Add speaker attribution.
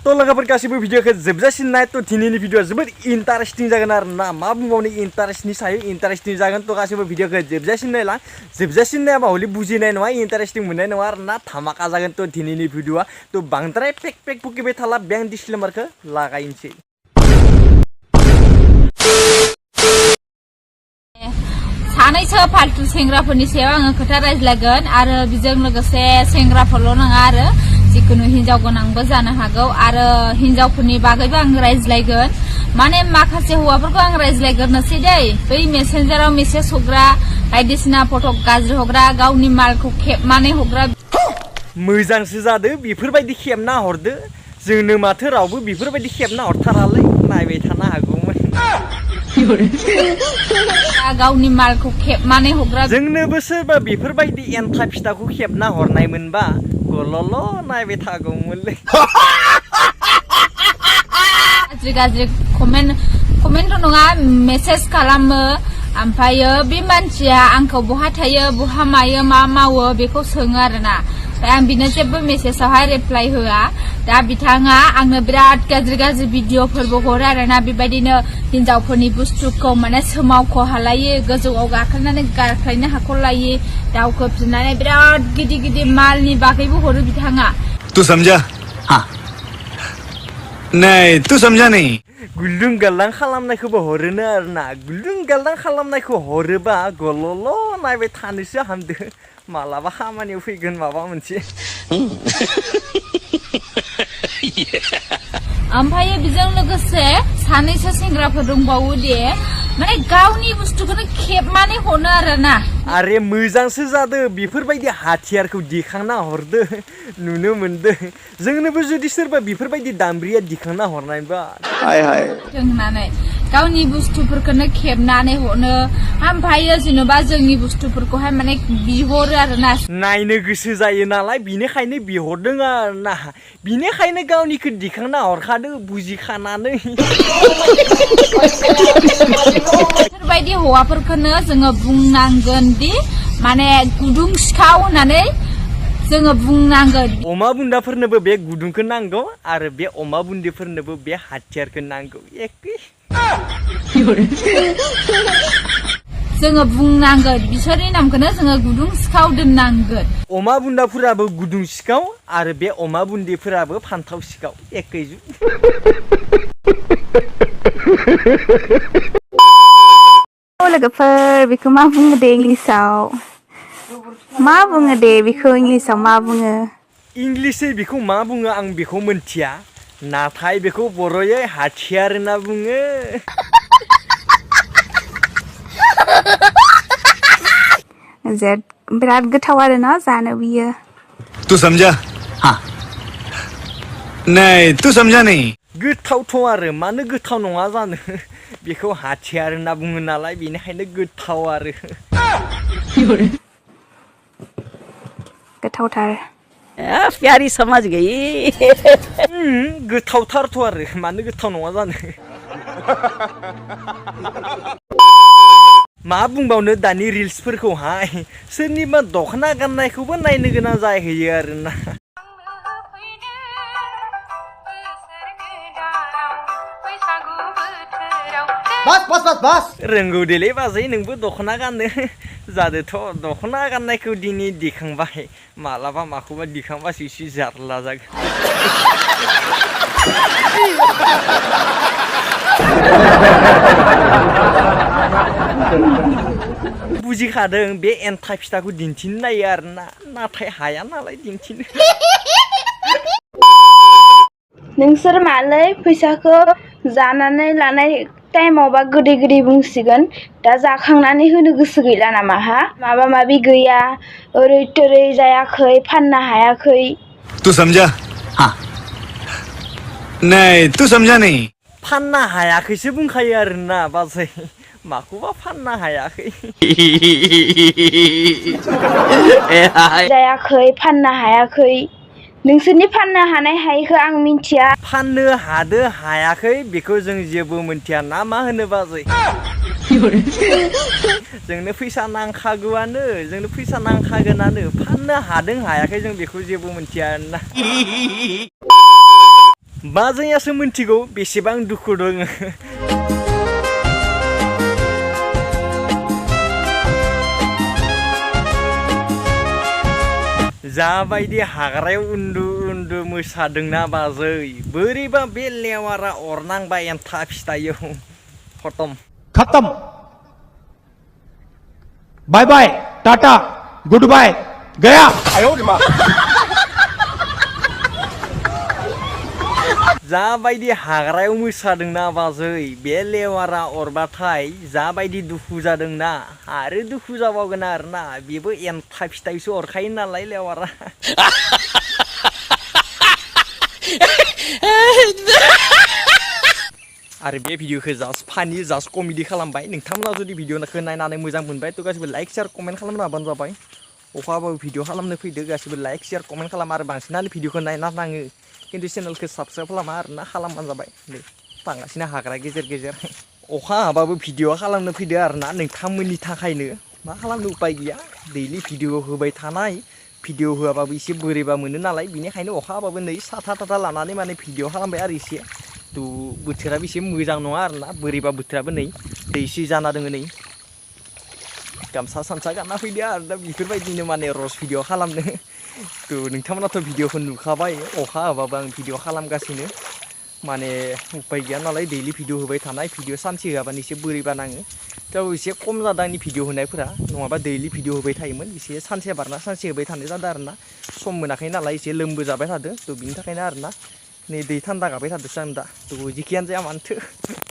Speaker 1: तो लोगोफोर गासिबो भिडिअखौ जोबजासिम नाय तो दिनैनि भिडिअआ जोबोद इन्टारेस्टिं जागोन आरो ना मा बुंबावनो इन्टारेस्टनि सायाव इन्टारेस्टिं जागोन तो गासिबो भिडिअखौ जोबजासिम नायलां जोबजासिम नायाबा हले बुजिनाय नङा इन्टारेस्टिं मोननाय नङा आरो ना धामाका जागोन तो दिनैनि भिडिअआ तो बांद्राय पेक पेक बुकिबाय थाला बें डिसक्लेमारखौ लागायनोसै
Speaker 2: सानैसो फालतु सेंग्राफोरनि सायाव आङो खोथा रायज्लायगोन आरो बिजों लोगोसे सेंग्राफोरल' नङा आरो जिखुनु हिनजाव गोनांबो जानो हागौ आरो हिनजावफोरनि बागैबो आं रायज्लायगोन माने माखासे हौवाफोरखौ आं रायज्लायग्रोनोसै दै बै मेसेन्जाराव मेसेज हरग्रा बायदिसिना फट' गाज्रि हरग्रा गावनि मालखौ खेबनानै हरग्रा
Speaker 1: मोजांसो जादो बेफोरबायदि खेबना हरदो जोंनो माथो रावबो बेफोरबायदि खेबना हरथारालै नायबाय थानो हागौमोन
Speaker 2: गावनि मालखौ खेबनानै हरग्रा
Speaker 1: जोंनोबो सोरबा बेफोरबायदि एन्था फिथाखौ खेबना हरनाय मोनबा गलल' नायबाय थागौमोनलै
Speaker 2: गाज्रि गाज्रि कमेन्ट नङा मेसेज खालामो ओमफ्रायो बे मानसिया आंखौ बहा थायो बहा मायो मा मावो बेखौ सोङो आरोना आं बिनो जेबो मेसेजावहाय रिप्लाय होआ दा बिथाङा आंनो बिराद गाज्रि गाज्रि भिडिअफोरबो हरो आरोना बेबायदिनो हिनजावफोरनि बुस्थुखौ माने सोमावख' हालायो गोजौआव गाखोनानै गाख्लायनो हाख'लायो दाउखौ फिनानै बिराद गिदिर गिदिर मालनि बागैबो हरो बिथाङा
Speaker 3: तू समझा हाँ नहीं तू समझा नहीं
Speaker 1: गुलुं गालदां खालामनायखौबो हरोनो आरोना गुलुं गालदां खालामनायखौ हरोबा गलल' नायबाय थानोसो हामदो मालाबा खामानियाव फैगोन माबा मोनसे
Speaker 2: ओमफ्राय बेजों लोगोसे सानैसो सेंग्राफोर दंबावो दे माने गावनि बुस्थुखौनो खेबनानै हरो आरोना
Speaker 1: आरे मोजांसो जादो बेफोरबायदि हाथियारखौ दिखांना हरदो नुनो मोनदो जोंनोबो जुदि सोरबा बेफोरबायदि दामब्रिया दिखांना हरनायबा हाय हाय
Speaker 2: होननानै गावनि बुस्थुफोरखौनो खेबनानै हरो ओमफ्राय जेनेबा जोंनि बुस्थुफोरखौहाय माने बिहरो आरोना
Speaker 1: नायनो गोसो जायो नालाय बिनिखायनो बिहरदों आरोना बिनिखायनो गावनिखौ दिखांना हरखादो बुजिखानानै
Speaker 2: बेफोरबायदि हौवाफोरखौनो जोङो बुंनांगोन दि माने गुदुं सिखाव होननानै जोङो बुंनांगोन
Speaker 1: अमा बुन्दाफोरनोबो बे गुदुंखौ नांगौ आरो बे अमा बुन्दिफोरनोबो बे हाथियारखौ नांगौ एखे
Speaker 2: जोङो बुंनांगोन बिसोरनि नामखौनो जोङो गुदुं सिखाव दोननांगोन
Speaker 1: अमा बुन्दाफोराबो गुदुं सिखाव आरो बे अमा बुन्दिफोराबो फान्थाव सिखाव एखे
Speaker 4: लोगोफोर बेखौ मा बुङो दे इंलिसाव मा बुङो दे बेखौ इंलिसाव मा बुङो
Speaker 1: इंलिसै बेखौ मा बुङो आं बेखौ मोनथिया नाथाय बेखौ बर'यै हाथियार होनना बुङो
Speaker 4: बिराद गोथाव आरोना जानो बियो
Speaker 3: तू समझा हाँ नहीं तू समझा नहीं
Speaker 1: गोथावथ' आरो मानो गोथाव नङा जानो बेखौ हाथियार होनना बुङो नालाय बेनिखायनो गोथाव आरो
Speaker 4: गोथावथार
Speaker 5: प्यारी समझ गई
Speaker 1: गोथावथारथ' आरो मानो गोथाव नङा जानो मा बुंबावनो दानि रिल्सफोरखौहाय सोरनिबा दख'ना गाननायखौबो नायनो गोनां जाहैयो आरोना बस रोंगौ देलै बाजै नोंबो दख'ना गाननो जादोथ' दख'ना गाननायखौ दिनै दिखांबाय मालाबा माखौबा दिखांबासो एसे जारला जागोन बुजिखादों बे एन्था फिथाखौ दिन्थिनो नायो आरोना नाथाय हाया नालाय दिन्थिनो
Speaker 6: नोंसोर मालै फैसाखौ जानानै लानाय टाइमावबा गोदै गोदै बुंसिगोन दा जाखांनानै होनो गोसो गैला नामा हा माबा माबि गैया ओरै थोरै जायाखै फाननो हायाखै
Speaker 3: तू समझा हाँ नहीं तू समझा नहीं
Speaker 1: फाननो हायाखैसो बुंखायो आरोना बाजै माखौबा फाननो हायाखै
Speaker 6: जायाखै फाननो हायाखै नोंसोरनि फाननो हानाय हायैखौ आं मिन्थिया
Speaker 1: फाननो हादो हायाखै बेखौ जों जेबो मिन्थिया ना मा होनो बाजै जोंनो फैसा नांखागौआनो जोंनो फैसा नांखागोनानो फाननो हादों हायाखै जों बेखौ जेबो मिन्थिया आरोना बाजैयासो मिन्थिगौ बेसेबां दुखु दङ जाबायदि हाग्रायाव उन्दु मोसादोंना बाजै बोरैबा बे लेवारा अरनांबा एन्था फिथायाव खतम
Speaker 7: बाय बाय टाटा गुड बाय गया
Speaker 1: जाबायदि हाग्रायाव मोसादोंना बाजै बे लेवारा अरबाथाय जाबायदि दुखु जादोंना आरो दुखु जाबावगोन आरोना बेबो एन्था फिथाइसो अरखायो नालाय लेवारा आरो बे भिडिअखौ जास्ट फानि जास्ट कमेडि खालामबाय नोंथांमोना जुदि भिडिअखौ नायनानै मोजां मोनबाय थ' गासिबो लाइक शेयार कमेन्ट खालामनो हाबानो जाबाय अखाबाबो भिडिअ खालामनो फैदो गासिबो लाइक शेयार कमेन्ट खालाम आरो बांसिनानो भिडिअखौ नायना नाङो खिन्थु चेनेलखौ साबस्क्राइब खालामा आरोना खालामबानो जाबाय नै थांगासिनो हाग्रा गेजेर अखा हाबाबो भिडिअ खालामनो फैदो आरोना नोंथांमोननि थाखायनो मा खालामनो उपाय गैया दैलि भिडिअ होबाय थानाय भिडिअ होआबाबो एसे बोरैबा मोनो नालाय बेनिखायनो अखा हाबाबो नै साथा लानानै माने भिडिअ खालामबाय आरो एसे थ' बोथोराबो एसे मोजां नङा आरोना बोरैबा बोथोराबो नै दै एसे जाना दङ नै गामसा सामसा गानना फैदो आरो दा बेफोरबायदिनो माने रस भिडिअ खालामनो थ' नोंथांमोनाथ' भिडिअखौ नुखाबाय अखा हाबाबो आं भिडिअ खालामगासिनो माने उपाय गैया नालाय दैलि भिडिअ होबाय थानाय भिडिअ सानसे होआबानो एसे बोरैबा नाङो थ' एसे खम जादों आंनि भिडिअ होनायफोरा नङाबा दैलि भिडिअ होबाय थायोमोन एसे सानसे बारना सानसे होबाय थानाय जादों आरोना सम मोनाखै नालाय एसे लोमबो जाबाय थादों थ' बिनि थाखायनो आरोना नै दै थान्दा गाबाय थादोंसो आं दा थ' जिखियानो जाया मानोथो